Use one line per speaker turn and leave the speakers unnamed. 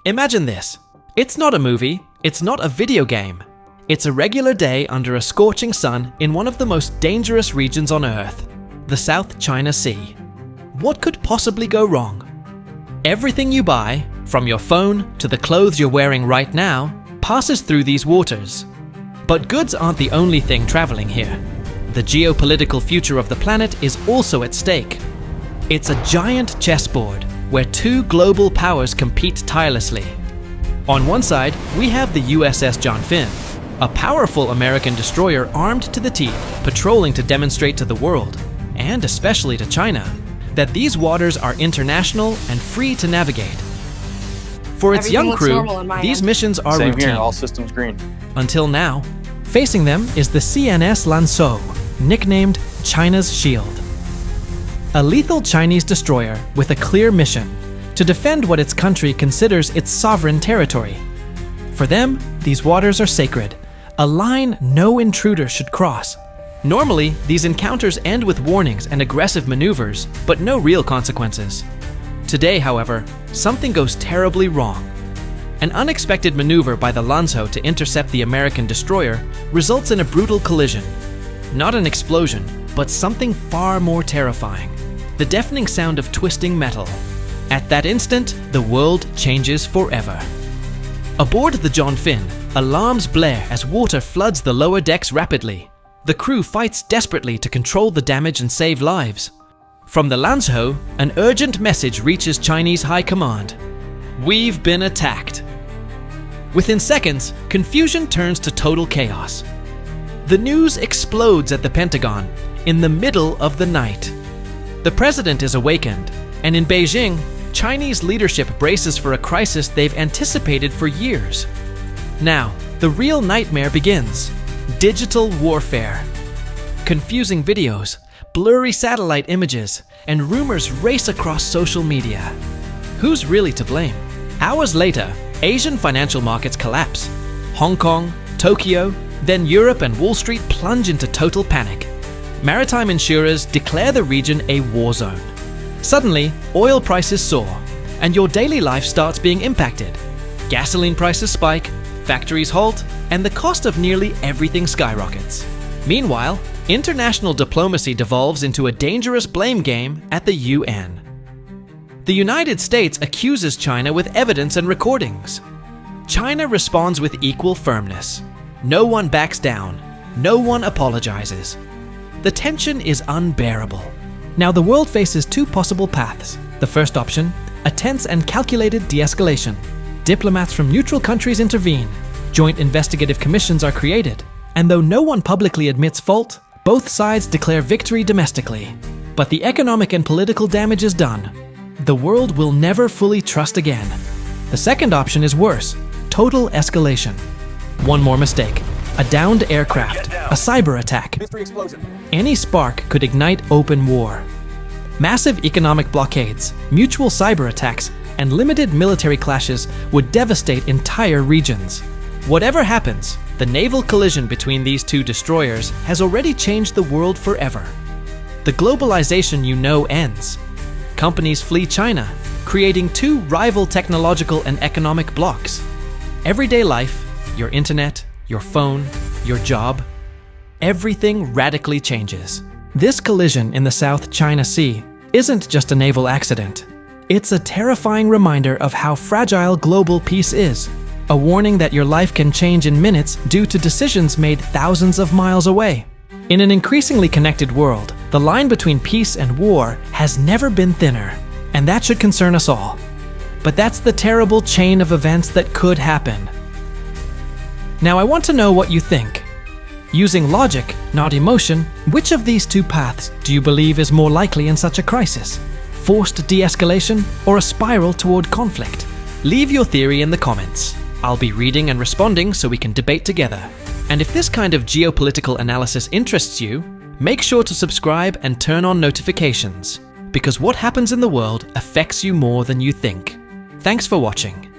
Imagine this. It's not a movie, it's not a video game. It's a regular day under a scorching sun in one of the most dangerous regions on Earth, the South China Sea. What could possibly go wrong? Everything you buy, from your phone to the clothes you're wearing right now, passes through these waters. But goods aren't the only thing traveling here. The geopolitical future of the planet is also at stake. It's a giant chessboard where two global powers compete tirelessly. On one side, we have the USS John Finn, a powerful American destroyer armed to the teeth, patrolling to demonstrate to the world, and especially to China, that these waters are international and free to navigate. For its young crew, these missions are
Same
routine.
here, all systems green.
Until now, facing them is the CNS Lanzhou, nicknamed China's Shield. A lethal Chinese destroyer with a clear mission to defend what its country considers its sovereign territory. For them, these waters are sacred, a line no intruder should cross. Normally, these encounters end with warnings and aggressive maneuvers, but no real consequences. Today, however, something goes terribly wrong. An unexpected maneuver by the Lanzhou to intercept the American destroyer results in a brutal collision. Not an explosion, but something far more terrifying. The deafening sound of twisting metal. At that instant, the world changes forever. Aboard the John Finn, alarms blare as water floods the lower decks rapidly. The crew fights desperately to control the damage and save lives. From the Lanzhou, an urgent message reaches Chinese high command. We've been attacked. Within seconds, confusion turns to total chaos. The news explodes at the Pentagon in the middle of the night. The president is awakened, and in Beijing, Chinese leadership braces for a crisis they've anticipated for years. Now, the real nightmare begins. Digital warfare. Confusing videos, blurry satellite images, and rumors race across social media. Who's really to blame? Hours later, Asian financial markets collapse. Hong Kong, Tokyo, then Europe and Wall Street plunge into total panic. Maritime insurers declare the region a war zone. Suddenly, oil prices soar, and your daily life starts being impacted. Gasoline prices spike, factories halt, and the cost of nearly everything skyrockets. Meanwhile, international diplomacy devolves into a dangerous blame game at the UN. The United States accuses China with evidence and recordings. China responds with equal firmness. No one backs down. No one apologizes. The tension is unbearable. Now the world faces two possible paths. The first option, a tense and calculated de-escalation. Diplomats from neutral countries intervene. Joint investigative commissions are created. And though no one publicly admits fault, both sides declare victory domestically. But the economic and political damage is done. The world will never fully trust again. The second option is worse, total escalation. One more mistake, a downed aircraft, a cyber attack. Any spark could ignite open war. Massive economic blockades, mutual cyber attacks, and limited military clashes would devastate entire regions. Whatever happens, the naval collision between these two destroyers has already changed the world forever. The globalization you know ends. Companies flee China, creating two rival technological and economic blocs. Everyday life, your internet, your phone, your job, everything radically changes. This collision in the South China Sea isn't just a naval accident. It's a terrifying reminder of how fragile global peace is. A warning that your life can change in minutes due to decisions made thousands of miles away. In an increasingly connected world, the line between peace and war has never been thinner, and that should concern us all. But that's the terrible chain of events that could happen. Now I want to know what you think. Using logic, not emotion, which of these two paths do you believe is more likely in such a crisis? Forced de-escalation or a spiral toward conflict? Leave your theory in the comments. I'll be reading and responding so we can debate together. And if this kind of geopolitical analysis interests you, make sure to subscribe and turn on notifications, because what happens in the world affects you more than you think. Thanks for watching.